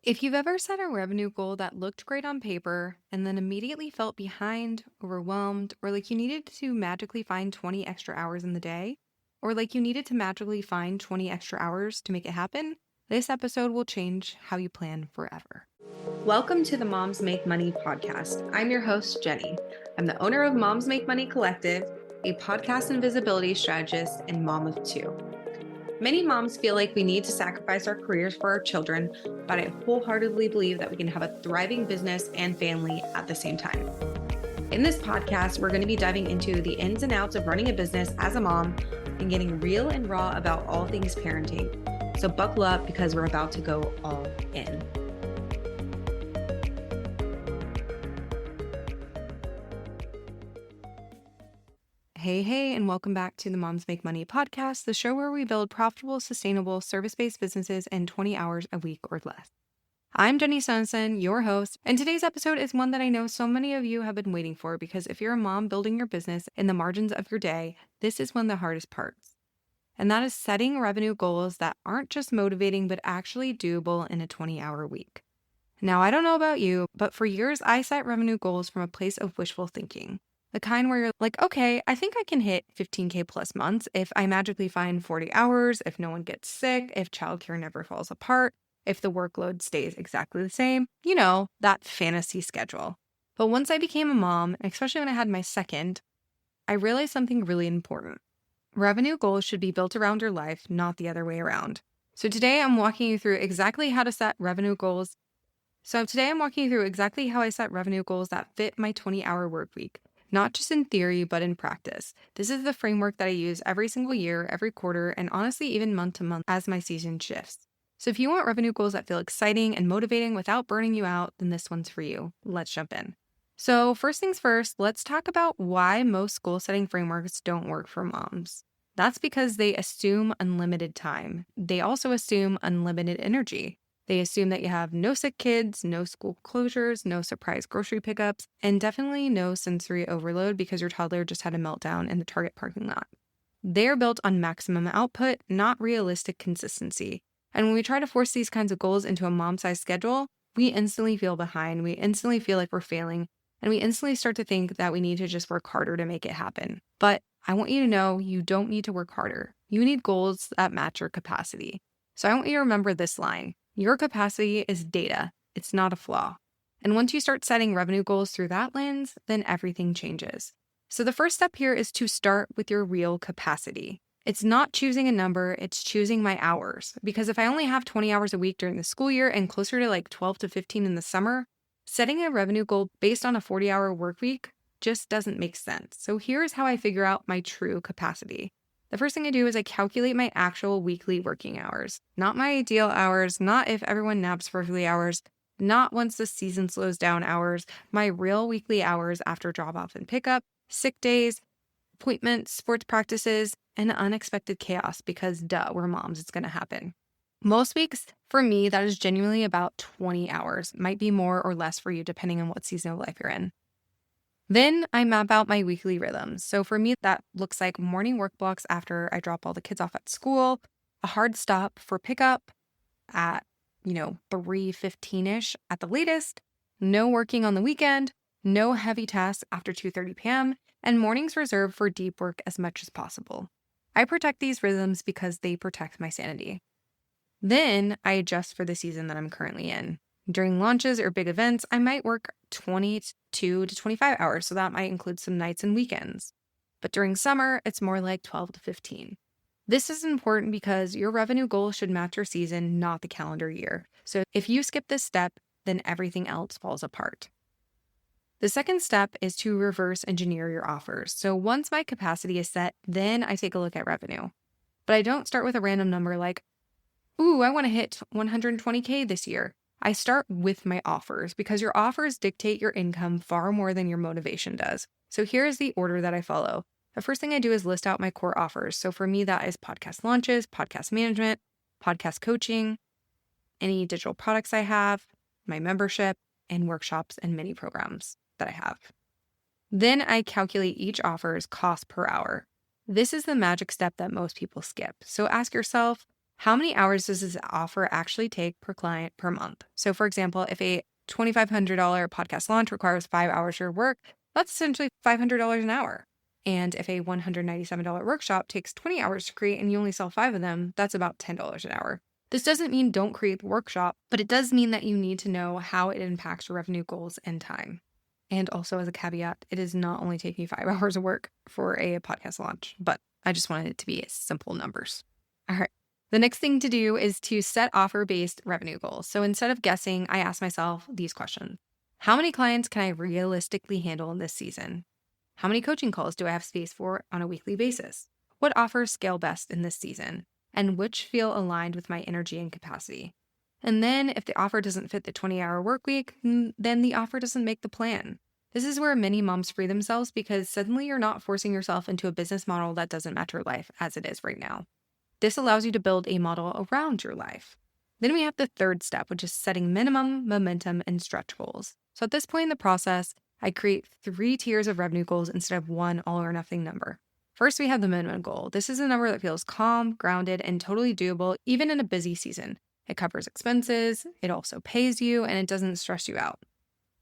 If you've ever set a revenue goal that looked great on paper and then immediately felt behind, overwhelmed, or like you needed to magically find 20 extra hours in the day, or like you needed to magically find 20 extra hours to make it happen, this episode will change how you plan forever. Welcome to the Moms Make Money podcast. I'm your host, Jenny. I'm the owner of Moms Make Money Collective, a podcast and visibility strategist and mom of two. Many moms feel like we need to sacrifice our careers for our children, but I wholeheartedly believe that we can have a thriving business and family at the same time. In this podcast, we're going to be diving into the ins and outs of running a business as a mom and getting real and raw about all things parenting. So buckle up because we're about to go all in. Hey, and welcome back to the Moms Make Money podcast, the show where we build profitable, sustainable, service-based businesses in 20 hours a week or less. I'm Jenny Sonson, your host, and today's episode is one that I know so many of you have been waiting for because if you're a mom building your business in the margins of your day, this is one of the hardest parts. And that is setting revenue goals that aren't just motivating, but actually doable in a 20-hour week. Now, I don't know about you, but for years, I set revenue goals from a place of wishful thinking. The kind where you're like, okay, I think I can hit 15K plus months if I magically find 40 hours, if no one gets sick, if childcare never falls apart, if the workload stays exactly the same, that fantasy schedule. But once I became a mom, especially when I had my second, I realized something really important. Revenue goals should be built around your life, not the other way around. So today I'm walking you through exactly how I set revenue goals that fit my 20-hour work week. Not just in theory, but in practice. This is the framework that I use every single year, every quarter, and honestly, even month to month as my season shifts. So if you want revenue goals that feel exciting and motivating without burning you out, then this one's for you. Let's jump in. So first things first, let's talk about why most goal setting frameworks don't work for moms. That's because they assume unlimited time. They also assume unlimited energy. They assume that you have no sick kids, no school closures, no surprise grocery pickups, and definitely no sensory overload because your toddler just had a meltdown in the Target parking lot. They're built on maximum output, not realistic consistency. And when we try to force these kinds of goals into a mom-sized schedule, we instantly feel behind, we instantly feel like we're failing, and we instantly start to think that we need to just work harder to make it happen. But I want you to know you don't need to work harder. You need goals that match your capacity. So I want you to remember this line. Your capacity is data. It's not a flaw. And once you start setting revenue goals through that lens, then everything changes. So the first step here is to start with your real capacity. It's not choosing a number, it's choosing my hours. Because if I only have 20 hours a week during the school year and closer to like 12 to 15 in the summer, setting a revenue goal based on a 40-hour work week just doesn't make sense. So here's how I figure out my true capacity. The first thing I do is I calculate my actual weekly working hours, not my ideal hours, not if everyone naps perfectly hours, not once the season slows down hours, my real weekly hours after drop off and pickup, sick days, appointments, sports practices, and unexpected chaos because we're moms, it's going to happen. Most weeks, for me, that is genuinely about 20 hours, might be more or less for you depending on what season of life you're in. Then I map out my weekly rhythms. So for me, that looks like morning work blocks after I drop all the kids off at school, a hard stop for pickup at, 3:15-ish at the latest, no working on the weekend, no heavy tasks after 2:30 p.m., and mornings reserved for deep work as much as possible. I protect these rhythms because they protect my sanity. Then I adjust for the season that I'm currently in. During launches or big events, I might work 22 to 25 hours, so that might include some nights and weekends. But during summer, it's more like 12 to 15. This is important because your revenue goal should match your season, not the calendar year. So if you skip this step, then everything else falls apart. The second step is to reverse engineer your offers. So once my capacity is set, then I take a look at revenue. But I don't start with a random number like, ooh, I want to hit 120K this year. I start with my offers because your offers dictate your income far more than your motivation does. So here's the order that I follow. The first thing I do is list out my core offers. So for me, that is podcast launches, podcast management, podcast coaching, any digital products I have, my membership, and workshops and mini programs that I have. Then I calculate each offer's cost per hour. This is the magic step that most people skip. So ask yourself, How many hours does this offer actually take per client per month? So for example, if a $2,500 podcast launch requires 5 hours of your work, that's essentially $500 an hour. And if a $197 workshop takes 20 hours to create and you only sell 5 of them, that's about $10 an hour. This doesn't mean don't create the workshop, but it does mean that you need to know how it impacts your revenue goals and time. And also as a caveat, it is not only taking 5 hours of work for a podcast launch, but I just wanted it to be simple numbers. All right. The next thing to do is to set offer-based revenue goals. So instead of guessing, I ask myself these questions. How many clients can I realistically handle in this season? How many coaching calls do I have space for on a weekly basis? What offers scale best in this season? And which feel aligned with my energy and capacity? And then if the offer doesn't fit the 20-hour work week, then the offer doesn't make the plan. This is where many moms free themselves because suddenly you're not forcing yourself into a business model that doesn't match your life as it is right now. This allows you to build a model around your life. Then we have the third step, which is setting minimum, momentum, and stretch goals. So at this point in the process, I create 3 tiers of revenue goals instead of one all or nothing number. First, we have the minimum goal. This is a number that feels calm, grounded, and totally doable, even in a busy season. It covers expenses, it also pays you, and it doesn't stress you out.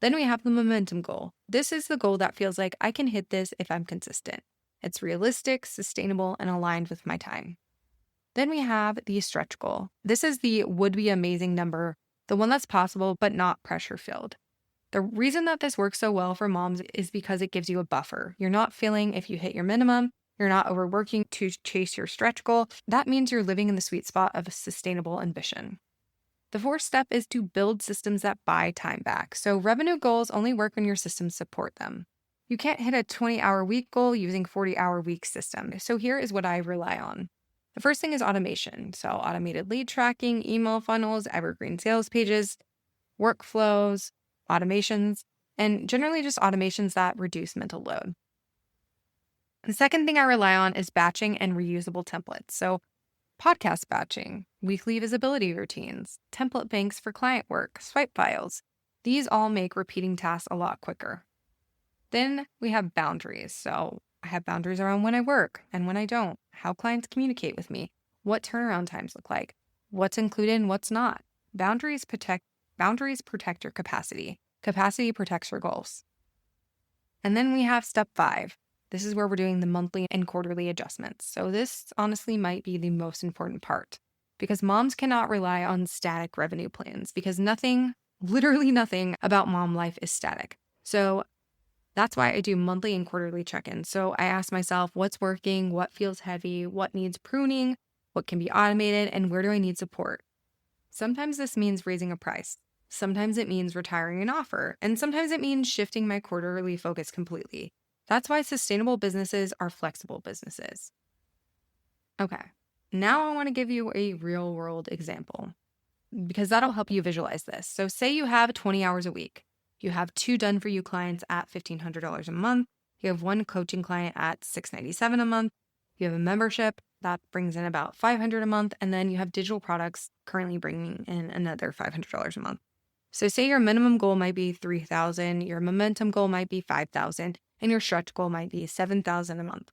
Then we have the momentum goal. This is the goal that feels like I can hit this if I'm consistent. It's realistic, sustainable, and aligned with my time. Then we have the stretch goal. This is the would-be amazing number, the one that's possible but not pressure-filled. The reason that this works so well for moms is because it gives you a buffer. You're not feeling if you hit your minimum, you're not overworking to chase your stretch goal. That means you're living in the sweet spot of a sustainable ambition. The fourth step is to build systems that buy time back. So revenue goals only work when your systems support them. You can't hit a 20-hour week goal using 40-hour week system. So here is what I rely on. The first thing is automation. So automated lead tracking, email funnels, evergreen sales pages, workflows, automations, and generally just automations that reduce mental load. The second thing I rely on is batching and reusable templates. So podcast batching, weekly visibility routines, template banks for client work, swipe files. These all make repeating tasks a lot quicker. Then we have boundaries. So I have boundaries around when I work and when I don't, how clients communicate with me, what turnaround times look like, what's included and what's not. Boundaries protect your capacity. Capacity protects your goals. And then we have step 5. This is where we're doing the monthly and quarterly adjustments. So this honestly might be the most important part because moms cannot rely on static revenue plans because literally nothing about mom life is static. So that's why I do monthly and quarterly check-ins. So I ask myself what's working, what feels heavy, what needs pruning, what can be automated, and where do I need support? Sometimes this means raising a price. Sometimes it means retiring an offer. And sometimes it means shifting my quarterly focus completely. That's why sustainable businesses are flexible businesses. Okay, now I want to give you a real-world example because that'll help you visualize this. So say you have 20 hours a week. You have 2 done-for-you clients at $1,500 a month. You have 1 coaching client at $697 a month. You have a membership that brings in about $500 a month. And then you have digital products currently bringing in another $500 a month. So say your minimum goal might be $3,000, your momentum goal might be $5,000, and your stretch goal might be $7,000 a month.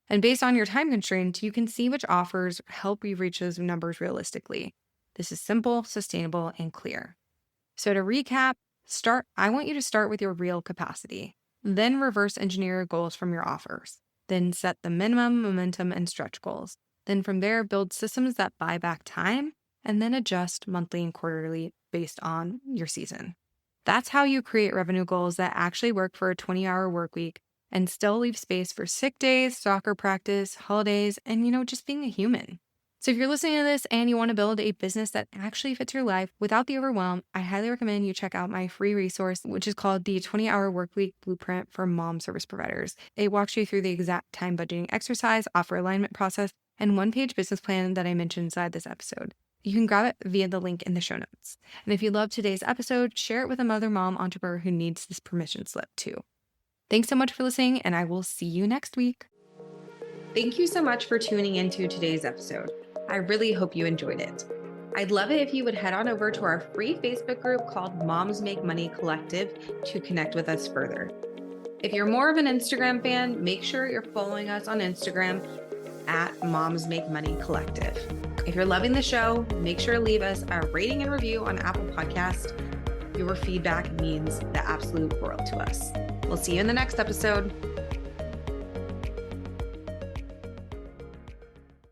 And based on your time constraints, you can see which offers help you reach those numbers realistically. This is simple, sustainable, and clear. So to recap, I want you to start with your real capacity, then reverse engineer your goals from your offers, then set the minimum, momentum, and stretch goals. Then from there, build systems that buy back time, and then adjust monthly and quarterly based on your season. That's how you create revenue goals that actually work for a 20-hour work week and still leave space for sick days, soccer practice, holidays, and just being a human. So if you're listening to this and you want to build a business that actually fits your life without the overwhelm, I highly recommend you check out my free resource, which is called the 20-Hour Workweek Blueprint for Mom Service Providers. It walks you through the exact time budgeting exercise, offer alignment process, and one-page business plan that I mentioned inside this episode. You can grab it via the link in the show notes. And if you loved today's episode, share it with another mom entrepreneur who needs this permission slip too. Thanks so much for listening, and I will see you next week. Thank you so much for tuning into today's episode. I really hope you enjoyed it. I'd love it if you would head on over to our free Facebook group called Moms Make Money Collective to connect with us further. If you're more of an Instagram fan, make sure you're following us on Instagram at Moms Make Money Collective. If you're loving the show, make sure to leave us a rating and review on Apple Podcast. Your feedback means the absolute world to us. We'll see you in the next episode.